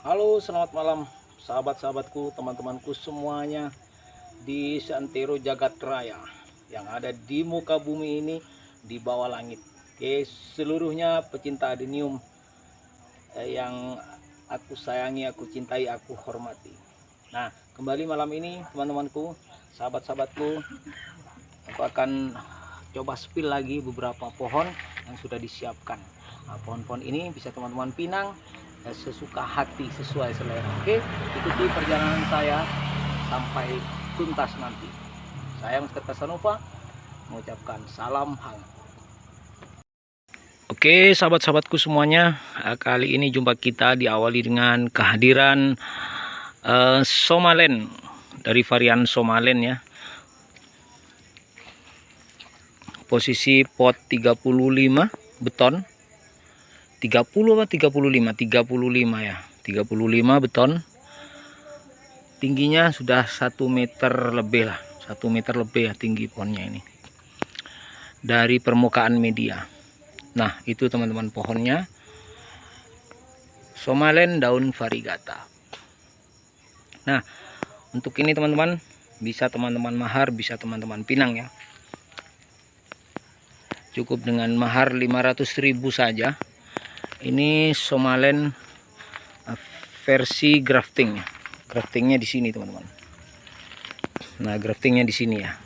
Halo, selamat malam sahabat-sahabatku, teman-temanku semuanya di seantero jagat raya yang ada di muka bumi ini, di bawah langit. Oke, seluruhnya pecinta adenium yang aku sayangi, aku cintai, aku hormati. Nah, kembali malam ini teman-temanku, sahabat-sahabatku, aku akan coba spill lagi beberapa pohon yang sudah disiapkan. Nah, pohon-pohon ini bisa teman-teman pinang sesuka hati, sesuai selera. Oke, ikuti perjalanan saya sampai tuntas nanti. Saya Mr. Casanova mengucapkan salam hangat. Oke, sahabat-sahabatku semuanya, kali ini jumpa kita diawali dengan kehadiran Somalen dari varian Somalen ya. Posisi pot 35 beton. 30 apa 35 ya, 35 beton, tingginya sudah 1 meter lebih lah, 1 meter lebih ya tinggi pohonnya ini dari permukaan media. Nah, itu teman-teman pohonnya, Somalen daun variegata. Nah, untuk ini teman-teman bisa teman-teman mahar, bisa teman-teman pinang ya, cukup dengan mahar 500.000 saja. Ini Somalen versi grafting ya. Graftingnya di sini teman-teman. Nah, graftingnya di sini ya.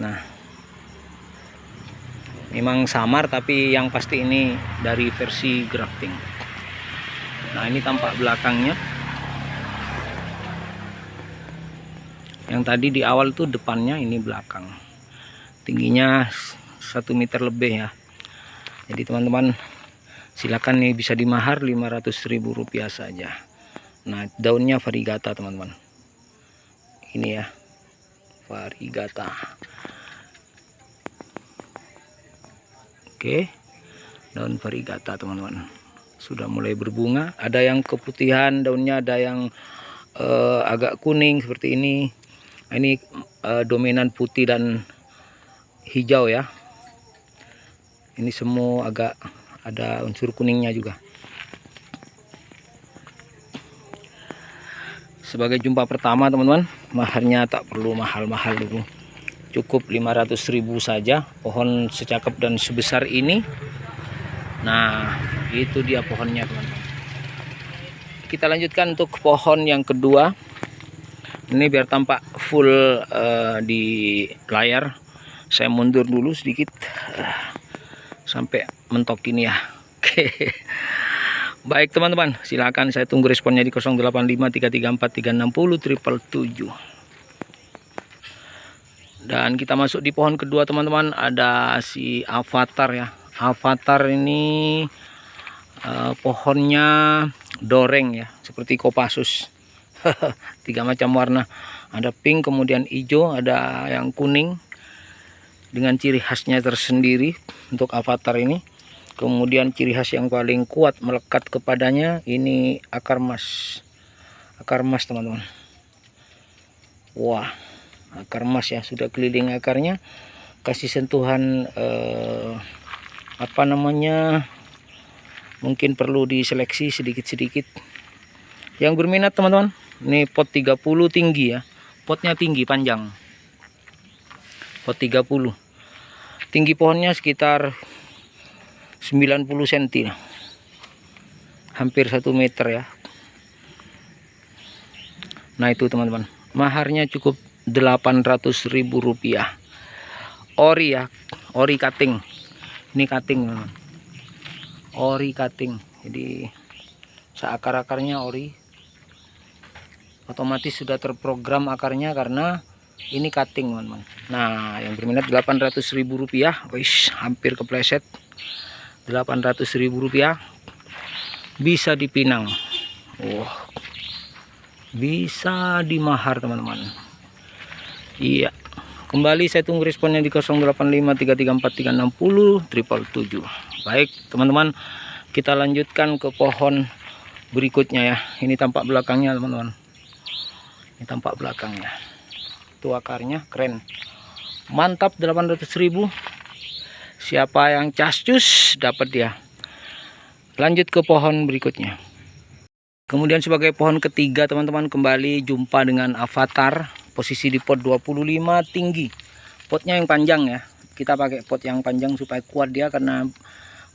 Nah, memang samar tapi yang pasti ini dari versi grafting. Nah, ini tampak belakangnya. Yang tadi di awal tuh depannya, ini belakang. Tingginya 1 meter lebih ya. Jadi teman-teman silakan nih, bisa dimahar 500.000 rupiah saja. Nah, daunnya variegata teman-teman. Ini ya, variegata. Oke, daun variegata teman-teman. Sudah mulai berbunga. Ada yang keputihan daunnya, ada yang agak kuning seperti ini. Ini dominan putih dan hijau ya. Ini semua agak ada unsur kuningnya juga. Sebagai jumpa pertama teman-teman, maharnya tak perlu mahal-mahal dulu, cukup 500.000 saja. Pohon secakep dan sebesar ini. Nah, itu dia pohonnya teman-teman. Kita lanjutkan untuk pohon yang kedua. Ini biar tampak full di layar, saya mundur dulu sedikit sampai mentok ini ya. Oke. Baik teman-teman, silakan saya tunggu responnya di 085334360777. Dan kita masuk di pohon kedua teman-teman, ada si Avatar ya. Avatar ini pohonnya doreng ya, seperti Kopassus. 3 macam warna, ada pink, kemudian hijau, ada yang kuning, dengan ciri khasnya tersendiri untuk Avatar ini. Kemudian ciri khas yang paling kuat melekat kepadanya ini akar mas. Akar mas teman-teman. Wah, akar mas ya, sudah keliling akarnya. Kasih sentuhan apa namanya, mungkin perlu diseleksi sedikit-sedikit. Yang berminat teman-teman, ini pot 30 tinggi ya. Potnya tinggi, panjang. Pot 30. Tinggi pohonnya sekitar 90 cm, hampir 1 meter ya. Nah, itu teman-teman, maharnya cukup 800.000 rupiah. Ori ya, ori cutting. Ini cutting teman-teman, ori cutting. Jadi seakar-akarnya ori, otomatis sudah terprogram akarnya karena ini cutting teman-teman. Nah, yang berminat 800.000 rupiah. Wis, hampir kepleset. 800.000 rupiah bisa dipinang. Wah, bisa dimahar teman-teman. Iya, kembali saya tunggu responnya di 085334360777. Baik teman-teman, kita lanjutkan ke pohon berikutnya ya. Ini tampak belakangnya teman-teman. Ini tampak belakangnya. Itu akarnya keren, mantap. 800.000. Siapa yang cascus dapat dia. Lanjut ke pohon berikutnya. Kemudian sebagai pohon ketiga teman-teman, kembali jumpa dengan Avatar, posisi di pot 25 tinggi. Potnya yang panjang ya, kita pakai pot yang panjang supaya kuat dia karena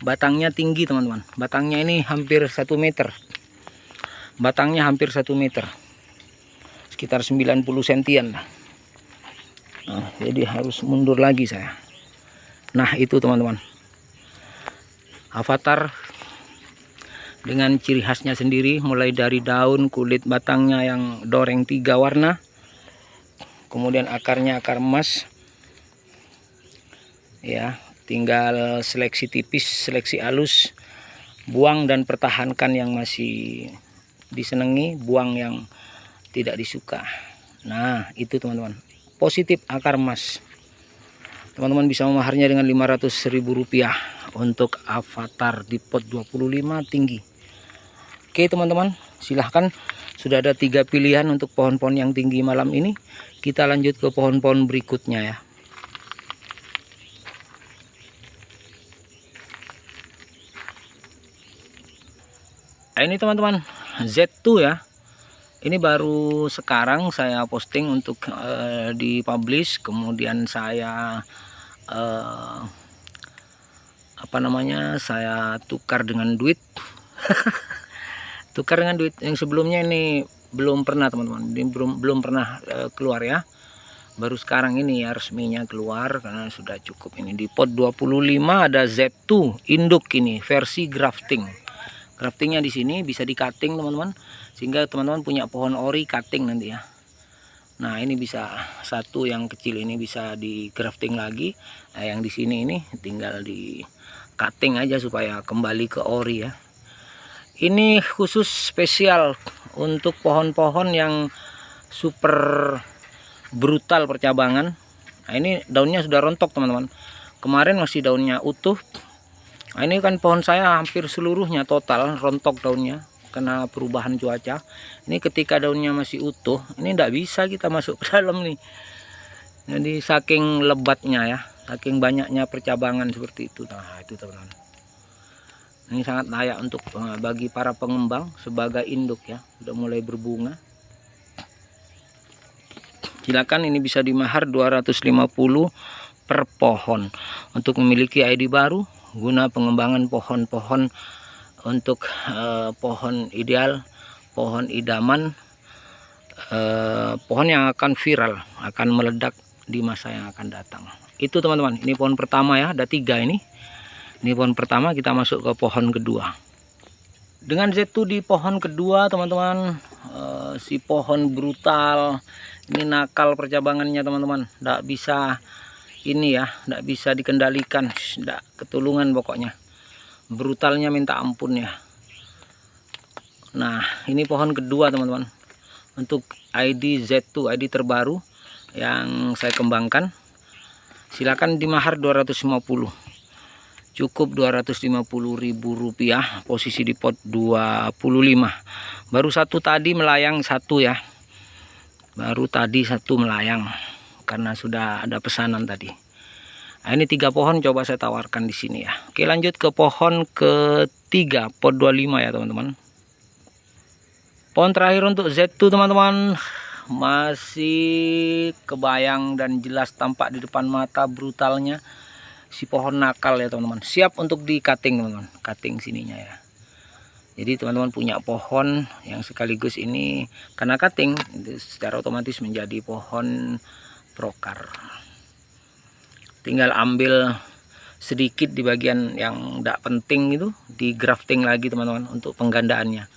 batangnya tinggi teman-teman. Batangnya ini hampir 1 meter, batangnya hampir 1 meter, sekitar 90 sentian. Nah, jadi harus mundur lagi saya. Nah itu teman-teman, Avatar dengan ciri khasnya sendiri, mulai dari daun, kulit batangnya yang doreng 3 warna, kemudian akarnya akar emas ya, tinggal seleksi tipis, seleksi halus, buang dan pertahankan yang masih disenangi, buang yang tidak disuka. Nah itu teman-teman, positif akar emas. Teman-teman bisa memaharnya dengan Rp500.000 untuk Avatar di pot 25 tinggi. Oke teman-teman, silahkan, sudah ada 3 pilihan untuk pohon-pohon yang tinggi malam ini. Kita lanjut ke pohon-pohon berikutnya ya. Nah, ini teman-teman, Z2 ya. Ini baru sekarang saya posting untuk dipublish, kemudian saya saya tukar dengan duit. Tukar dengan duit yang sebelumnya ini belum pernah teman-teman, ini belum pernah keluar ya. Baru sekarang ini ya resminya keluar karena sudah cukup. Ini di pot 25 ada Z2 induk, ini versi grafting. Graftingnya di sini bisa di cutting teman-teman, sehingga teman-teman punya pohon ori cutting nanti ya. Nah ini bisa satu yang kecil ini bisa di grafting lagi. Nah, yang di sini ini tinggal di cutting aja supaya kembali ke ori ya. Ini khusus spesial untuk pohon-pohon yang super brutal percabangan. Nah ini daunnya sudah rontok teman-teman, kemarin masih daunnya utuh. Nah, ini kan pohon saya hampir seluruhnya total rontok daunnya karena perubahan cuaca. Ini ketika daunnya masih utuh, ini tidak bisa kita masuk ke dalam nih. Jadi saking lebatnya ya, saking banyaknya percabangan seperti itu. Nah itu teman-teman, ini sangat layak untuk bagi para pengembang sebagai induk ya, sudah mulai berbunga. Silakan, ini bisa dimahar 250 per pohon untuk memiliki ID baru guna pengembangan pohon-pohon untuk pohon ideal, pohon idaman, pohon yang akan viral, akan meledak di masa yang akan datang. Itu teman-teman, ini pohon pertama ya, ada 3 ini. Ini pohon pertama, kita masuk ke pohon kedua. Dengan Z2 di pohon kedua teman-teman, si pohon brutal ini nakal percabangannya teman-teman, tidak bisa ini ya, tidak bisa dikendalikan, tidak ketulungan pokoknya, brutalnya minta ampun ya. Nah ini pohon kedua teman-teman, untuk ID Z2, ID terbaru yang saya kembangkan. Silakan dimahar 250, cukup Rp250.000, posisi di pot 25. Baru satu tadi melayang satu ya, baru tadi satu melayang karena sudah ada pesanan tadi. Nah, ini 3 pohon coba saya tawarkan di sini ya. Oke lanjut ke pohon ketiga, pot 25 ya teman-teman. Pohon terakhir untuk Z2 teman-teman, masih kebayang dan jelas tampak di depan mata brutalnya si pohon nakal ya teman-teman, siap untuk di cutting teman-teman, cutting sininya ya. Jadi teman-teman punya pohon yang sekaligus ini karena cutting itu secara otomatis menjadi pohon prokar. Tinggal ambil sedikit di bagian yang tidak penting itu, di grafting lagi teman-teman untuk penggandaannya.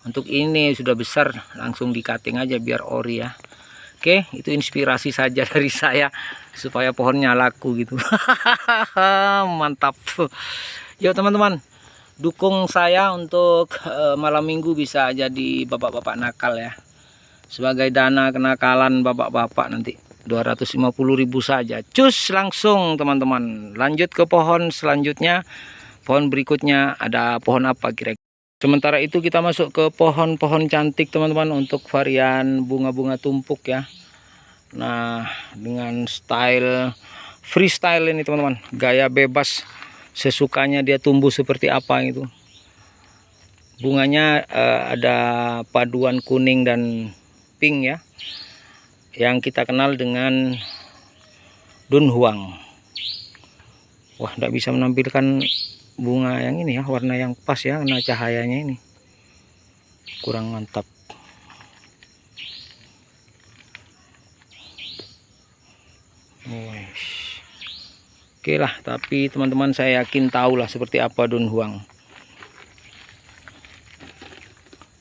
Untuk ini sudah besar langsung di cutting aja biar ori ya. Oke, itu inspirasi saja dari saya supaya pohonnya laku gitu. Mantap. Yuk teman-teman, dukung saya untuk malam minggu bisa jadi bapak-bapak nakal ya. Sebagai dana kenakalan bapak-bapak nanti 250.000 saja. Cus langsung teman-teman. Lanjut ke pohon selanjutnya. Pohon berikutnya ada pohon apa kira-kira? Sementara itu kita masuk ke pohon-pohon cantik teman-teman untuk varian bunga-bunga tumpuk ya. Nah dengan style freestyle ini teman-teman, gaya bebas sesukanya dia tumbuh seperti apa itu. Bunganya ada paduan kuning dan pink ya, yang kita kenal dengan Dunhuang. Wah, tidak bisa menampilkan bunga yang ini ya, warna yang pas ya, karena cahayanya ini kurang mantap. Oke lah, tapi teman-teman saya yakin tahu lah seperti apa Dunhuang.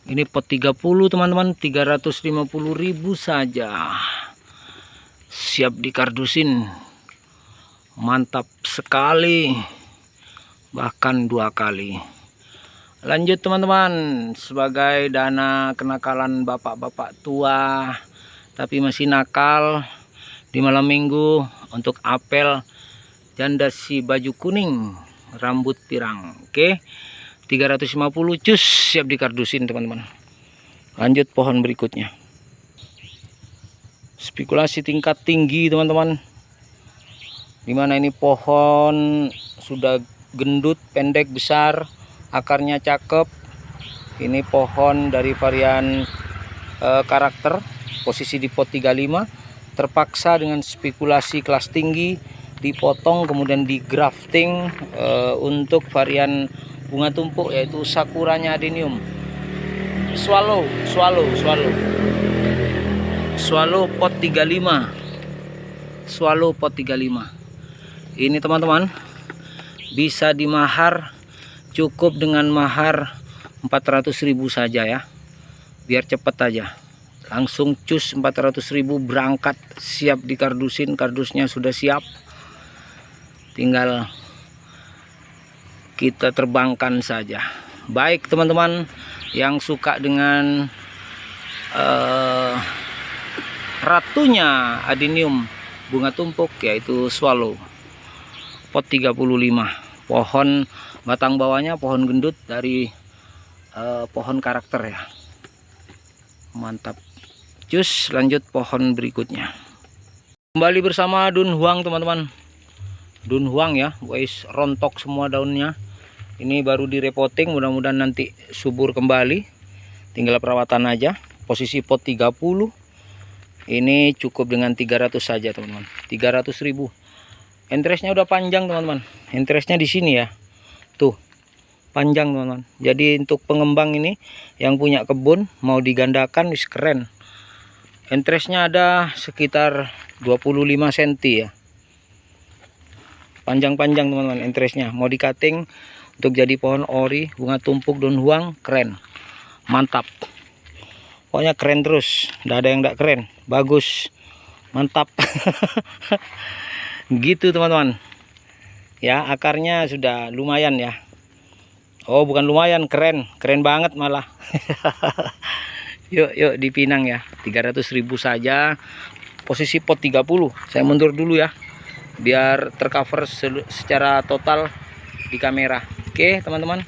Ini pot 30 teman-teman, 350.000 saja. Siap dikardusin. Mantap sekali. Bahkan 2 kali. Lanjut teman-teman, sebagai dana kenakalan bapak-bapak tua tapi masih nakal di malam minggu, untuk apel janda si baju kuning rambut pirang. Oke. 350 cus, siap dikardusin teman-teman. Lanjut pohon berikutnya. Spekulasi tingkat tinggi teman-teman. Dimana ini pohon sudah gendut, pendek, besar, akarnya cakep. Ini pohon dari varian karakter, posisi di pot 35. Terpaksa dengan spekulasi kelas tinggi dipotong kemudian di grafting untuk varian bunga tumpuk, yaitu sakuranya adenium. Swallow pot 35. Swallow pot 35. Ini teman-teman bisa dimahar, cukup dengan mahar 400.000 saja ya. Biar cepet aja. Langsung cus 400.000 berangkat, siap dikardusin. Kardusnya sudah siap. Tinggal kita terbangkan saja. Baik teman-teman yang suka dengan ratunya adenium bunga tumpuk, yaitu swallow pot 35. Pohon batang bawahnya pohon gendut dari pohon karakter ya. Mantap. Cus, lanjut pohon berikutnya. Kembali bersama Dunhuang teman-teman. Dunhuang ya, guys, rontok semua daunnya. Ini baru direpotting, mudah-mudahan nanti subur kembali. Tinggal perawatan aja. Posisi pot 30. Ini cukup dengan 300 saja teman-teman. 300.000. Interestnya udah panjang teman-teman. Interestnya di sini ya. Tuh, panjang teman-teman. Jadi untuk pengembang ini yang punya kebun mau digandakan, wis keren. Interestnya ada sekitar 25 cm ya. Panjang-panjang teman-teman interestnya. Mau di cutting untuk jadi pohon ori, bunga tumpuk Dunhuang, keren. Mantap. Pokoknya keren terus. Nggak ada yang nggak keren. Bagus. Mantap. Gitu teman-teman. Ya, akarnya sudah lumayan ya. Oh, bukan lumayan, keren. Keren banget malah. Yuk dipinang ya. 300.000 saja. Posisi pot 30. Saya mundur dulu ya, biar tercover secara total di kamera. Oke teman-teman,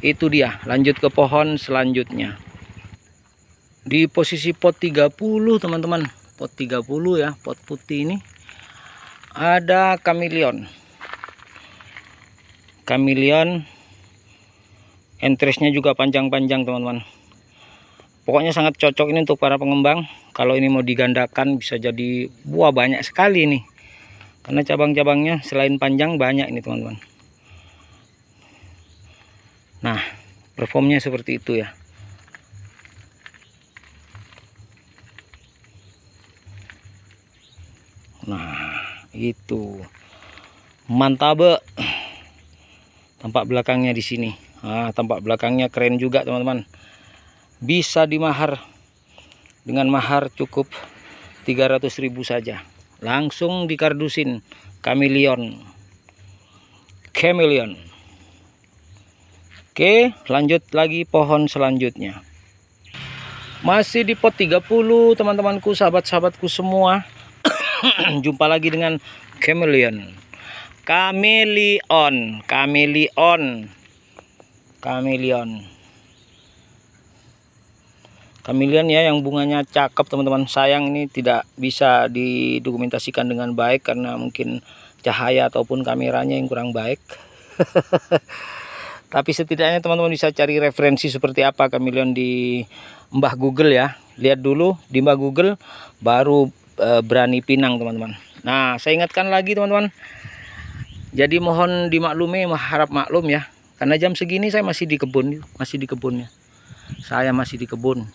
itu dia. Lanjut ke pohon selanjutnya. Di posisi pot 30 teman-teman, pot 30 ya, pot putih ini ada kameleon. Kameleon interestnya juga panjang-panjang teman-teman. Pokoknya sangat cocok ini untuk para pengembang. Kalau ini mau digandakan bisa jadi buah banyak sekali nih, karena cabang-cabangnya selain panjang banyak ini teman-teman. Nah, performnya seperti itu ya. Nah, itu mantap. Tampak belakangnya di sini. Nah, tampak belakangnya keren juga teman-teman. Bisa dimahar dengan mahar cukup 300.000 saja. Langsung dikardusin kameleon. Oke, lanjut lagi pohon selanjutnya. Masih di pot 30 teman-temanku, sahabat-sahabatku semua. Jumpa lagi dengan kameleon. Kameleon ya, yang bunganya cakep teman-teman. Sayang ini tidak bisa didokumentasikan dengan baik karena mungkin cahaya ataupun kameranya yang kurang baik. Tapi setidaknya teman-teman bisa cari referensi seperti apa kameleon di Mbah Google ya. Lihat dulu di Mbah Google, baru berani pinang teman-teman. Nah, saya ingatkan lagi teman-teman, jadi mohon dimaklumi, harap maklum ya, karena jam segini saya masih di kebun, saya masih di kebun,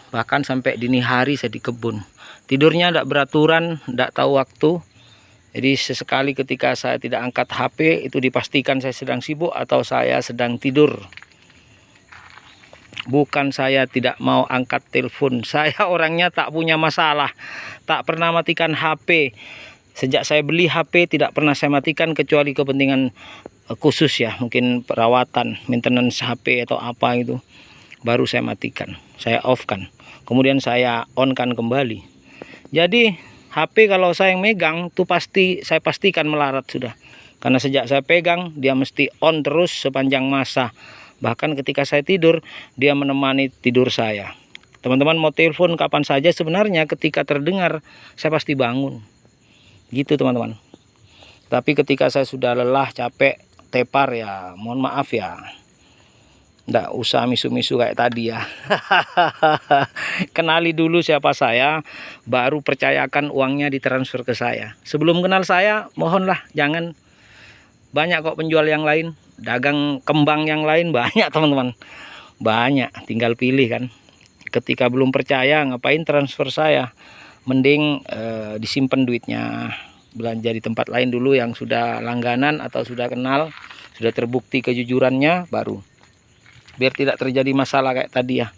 bahkan sampai dini hari saya di kebun. Tidurnya tidak beraturan, tidak tahu waktu. Jadi sesekali ketika saya tidak angkat HP, itu dipastikan saya sedang sibuk atau saya sedang tidur. Bukan saya tidak mau angkat telepon, saya orangnya tak punya masalah, tak pernah matikan HP. Sejak saya beli HP tidak pernah saya matikan, kecuali kepentingan khusus ya, mungkin perawatan, maintenance HP atau apa itu, baru saya matikan, saya off kan, kemudian saya on kan kembali. Jadi HP kalau saya yang megang tuh saya pastikan melarat sudah, karena sejak saya pegang dia mesti on terus sepanjang masa. Bahkan ketika saya tidur, dia menemani tidur saya. Teman-teman mau telepon kapan saja, sebenarnya ketika terdengar saya pasti bangun. Gitu teman-teman. Tapi ketika saya sudah lelah, capek, tepar ya, mohon maaf ya. Nggak usah misu-misu kayak tadi ya. Kenali dulu siapa saya, baru percayakan uangnya ditransfer ke saya. Sebelum kenal saya, mohonlah jangan. Banyak kok penjual yang lain, dagang kembang yang lain banyak teman-teman, banyak, tinggal pilih kan. Ketika belum percaya, ngapain transfer saya, mending disimpan duitnya, belanja di tempat lain dulu yang sudah langganan atau sudah kenal, sudah terbukti kejujurannya, baru, biar tidak terjadi masalah kayak tadi ya,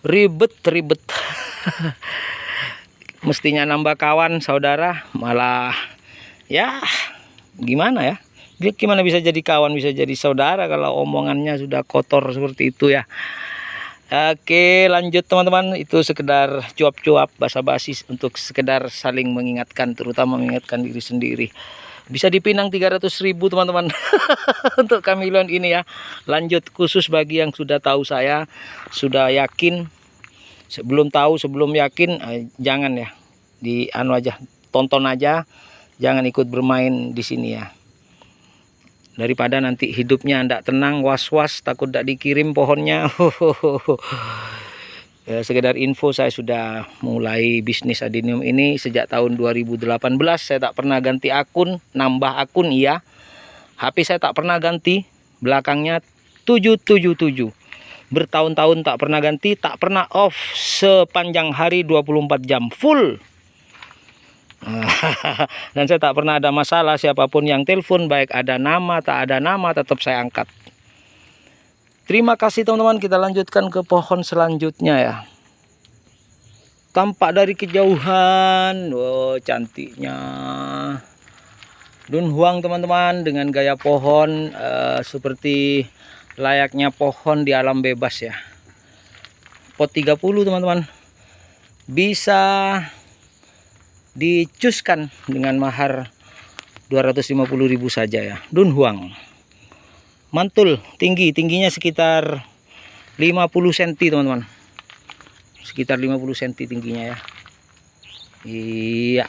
ribet mestinya nambah kawan saudara, malah ya gimana ya, gimana bisa jadi kawan, bisa jadi saudara kalau omongannya sudah kotor seperti itu ya. Oke, lanjut teman-teman, itu sekedar cuap-cuap basa-basi untuk sekedar saling mengingatkan, terutama mengingatkan diri sendiri. Bisa dipinang 300.000 teman-teman untuk kameleon ini ya. Lanjut, khusus bagi yang sudah tahu saya, sudah yakin. Sebelum tahu, sebelum yakin, jangan ya, di anu aja, tonton aja, jangan ikut bermain di sini ya. Daripada nanti hidupnya tidak tenang, was-was, takut tidak dikirim pohonnya. Ya, sekedar info, saya sudah mulai bisnis adenium ini sejak tahun 2018. Saya tak pernah ganti akun, nambah akun iya. HP saya tak pernah ganti, belakangnya 777. Bertahun-tahun tak pernah ganti, tak pernah off, sepanjang hari 24 jam full. Dan saya tak pernah ada masalah, siapapun yang telepon, baik ada nama tak ada nama, tetap saya angkat. Terima kasih teman-teman, kita lanjutkan ke pohon selanjutnya ya. Tampak dari kejauhan, wow cantiknya Dunhuang teman-teman, dengan gaya pohon seperti layaknya pohon di alam bebas ya. Pot 30 teman-teman, bisa dicuskan dengan mahar 250.000 saja ya. Dunhuang mantul, tingginya sekitar 50 cm teman-teman, sekitar 50 cm tingginya ya. Iya,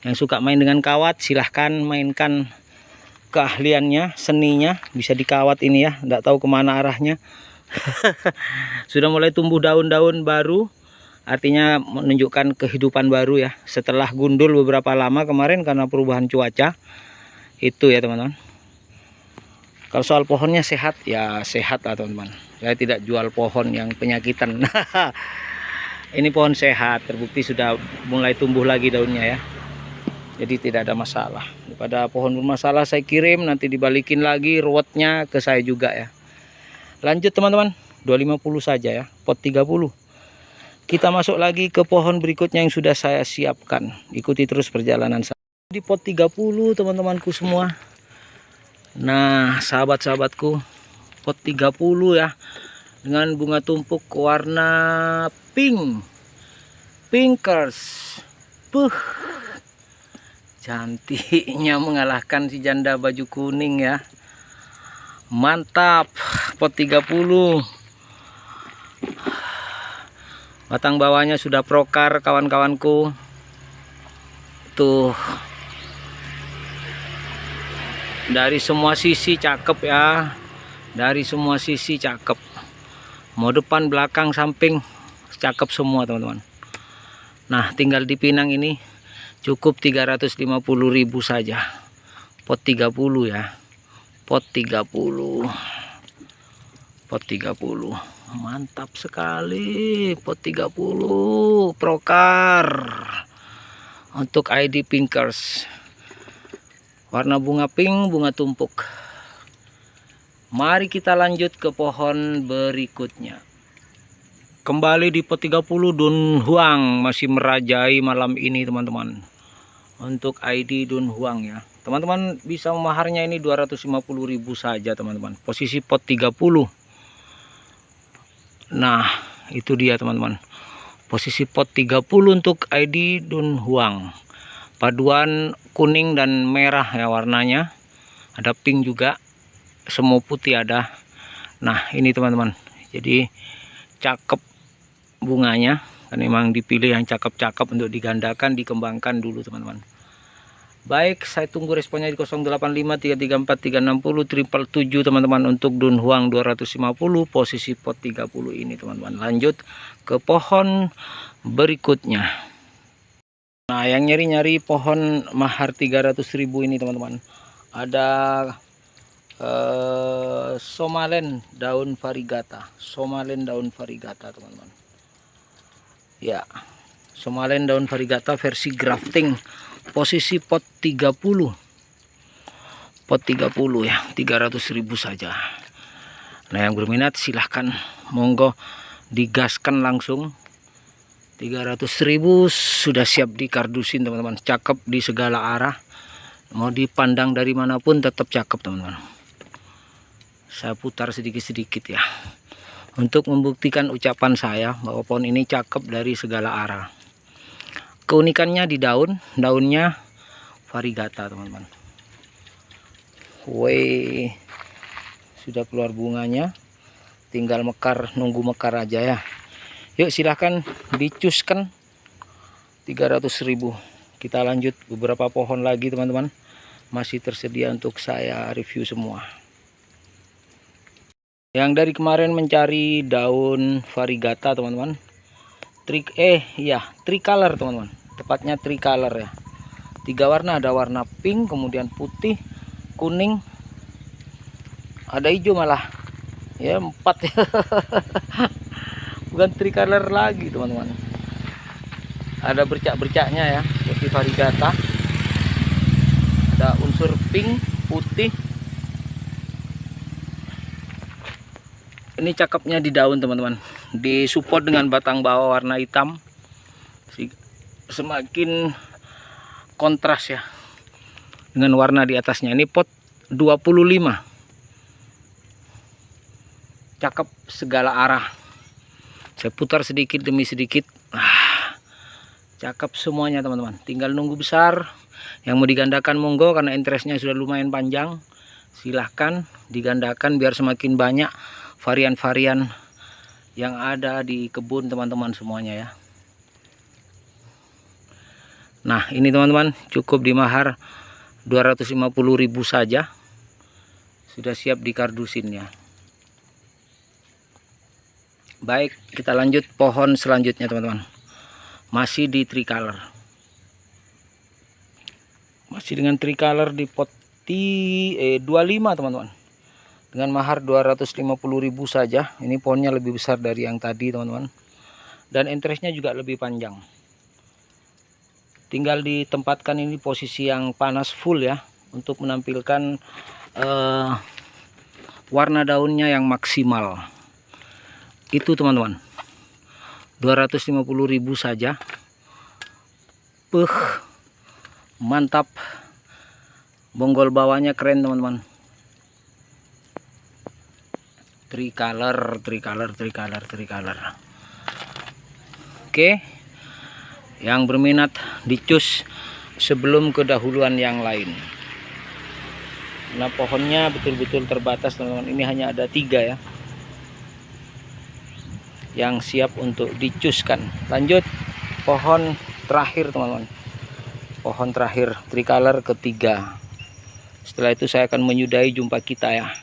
yang suka main dengan kawat silahkan mainkan keahliannya, seninya, bisa dikawat ini ya, tidak tahu kemana arahnya. Sudah mulai tumbuh daun-daun baru, artinya menunjukkan kehidupan baru ya, setelah gundul beberapa lama kemarin karena perubahan cuaca itu ya teman-teman. Kalau soal pohonnya sehat ya sehat lah teman-teman, saya tidak jual pohon yang penyakitan. Ini pohon sehat, terbukti sudah mulai tumbuh lagi daunnya ya, jadi tidak ada masalah. Daripada pohon bermasalah saya kirim, nanti dibalikin lagi ruwetnya ke saya juga ya. Lanjut teman-teman, 250 saja ya, pot 30. Kita masuk lagi ke pohon berikutnya yang sudah saya siapkan. Ikuti terus perjalanan saya. Di pot 30 teman-temanku semua. Nah, sahabat-sahabatku, pot 30 ya. Dengan bunga tumpuk warna pink. Pinkers. Cantiknya mengalahkan si janda baju kuning ya. Mantap, pot 30. Batang bawahnya sudah prokar kawan-kawanku. Tuh. Dari semua sisi cakep ya. Dari semua sisi cakep. Mau depan, belakang, samping cakep semua teman-teman. Nah, tinggal dipinang ini cukup 350.000 saja. Pot 30 ya. Pot 30. Pot 30. Mantap sekali. Pot 30 Prokar. Untuk ID Pinkers. Warna bunga pink, bunga tumpuk. Mari kita lanjut ke pohon berikutnya. Kembali di pot 30 Dun Huang masih merajai malam ini teman-teman. Untuk ID Dun Huang ya. Teman-teman bisa memaharnya ini 250.000 saja teman-teman. Posisi pot 30. Nah, itu dia teman-teman. Posisi pot 30 untuk ID Dun Huang. Paduan kuning dan merah ya warnanya. Ada pink juga. Semua putih ada. Nah, ini teman-teman. Jadi cakep bunganya. Kan memang dipilih yang cakep-cakep untuk digandakan, dikembangkan dulu teman-teman. Baik, saya tunggu responnya di 085334360777 teman-teman untuk Dun Huang 250 posisi pot 30 ini teman-teman. Lanjut ke pohon berikutnya. Nah, yang nyari-nyari pohon mahar 300.000 ini teman-teman. Ada Somalen daun variegata. Somalen daun variegata teman-teman. Ya. Somalen daun variegata versi grafting. Posisi pot 30. Pot 30 ya, 300.000 saja. Nah, yang berminat silahkan monggo digaskan langsung. 300.000 sudah siap dikardusin teman-teman. Cakep di segala arah. Mau dipandang dari manapun tetap cakep teman-teman. Saya putar sedikit-sedikit ya. Untuk membuktikan ucapan saya bahwa pohon ini cakep dari segala arah. Keunikannya di daun. Daunnya variegata teman-teman. Woi, sudah keluar bunganya. Tinggal mekar, nunggu mekar aja ya. Yuk silahkan dicuskan 300.000. Kita lanjut beberapa pohon lagi teman-teman. Masih tersedia untuk saya review semua. Yang dari kemarin mencari daun variegata teman-teman. Tricolor teman-teman. Tepatnya tricolor ya. 3 warna, ada warna pink, kemudian putih, kuning, ada hijau malah. Ya 4 ya. Bukan tricolor lagi teman-teman. Ada bercak-bercaknya ya, seperti variegata. Ada unsur pink, putih. Ini cakepnya di daun teman-teman. Disupport dengan batang bawah warna hitam. Semakin kontras ya dengan warna di atasnya. Ini pot 25. Cakep segala arah. Saya putar sedikit demi sedikit. Cakep semuanya teman-teman. Tinggal nunggu besar. Yang mau digandakan monggo, karena interestnya sudah lumayan panjang. Silahkan digandakan biar semakin banyak varian-varian yang ada di kebun teman-teman semuanya ya. Nah, ini teman-teman cukup di mahar 250.000 saja. Sudah siap dikardusin ya. Baik, kita lanjut pohon selanjutnya teman-teman. Masih di tricolor. Masih dengan tricolor di pot 25 teman-teman. Dengan mahar 250.000 saja. Ini pohonnya lebih besar dari yang tadi teman-teman. Dan interestnya juga lebih panjang. Tinggal ditempatkan ini posisi yang panas full ya. Untuk menampilkan warna daunnya yang maksimal. Itu teman-teman. 250.000 saja. Mantap. Bonggol bawahnya keren teman-teman. Tricolor. Oke. Yang berminat dicus sebelum kedahuluan yang lain. Nah, pohonnya betul-betul terbatas teman-teman. Ini hanya ada 3 ya. Yang siap untuk dicuskan. Lanjut pohon terakhir teman-teman. Pohon terakhir tricolor ketiga. Setelah itu saya akan menyudahi jumpa kita ya.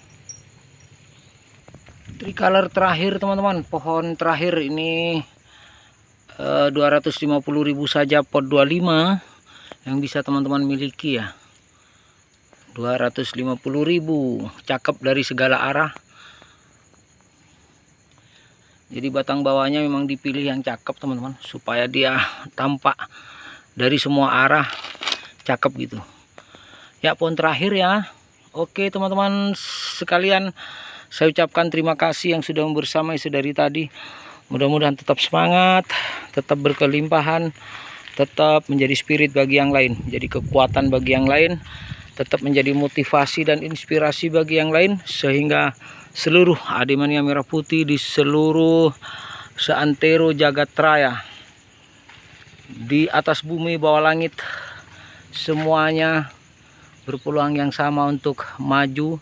Tricolor terakhir teman-teman, pohon terakhir ini 250.000 saja pot 25 yang bisa teman-teman miliki ya. 250.000, cakep dari segala arah. Jadi batang bawahnya memang dipilih yang cakep teman-teman, supaya dia tampak dari semua arah cakep gitu ya. Pohon terakhir ya. Oke teman-teman sekalian, saya ucapkan terima kasih yang sudah bersama dari tadi. Mudah-mudahan tetap semangat, tetap berkelimpahan, tetap menjadi spirit bagi yang lain, jadi kekuatan bagi yang lain, tetap menjadi motivasi dan inspirasi bagi yang lain, sehingga seluruh Ademania Merah Putih di seluruh seantero jagat raya, di atas bumi bawah langit, semuanya berpeluang yang sama untuk maju,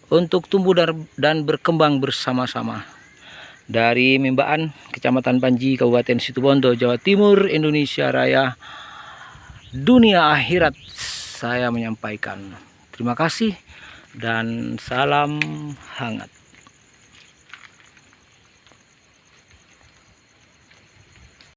untuk tumbuh dan berkembang bersama-sama. Dari Mimbaan, Kecamatan Panji, Kabupaten Situbondo, Jawa Timur, Indonesia Raya, dunia akhirat, saya menyampaikan terima kasih dan salam hangat.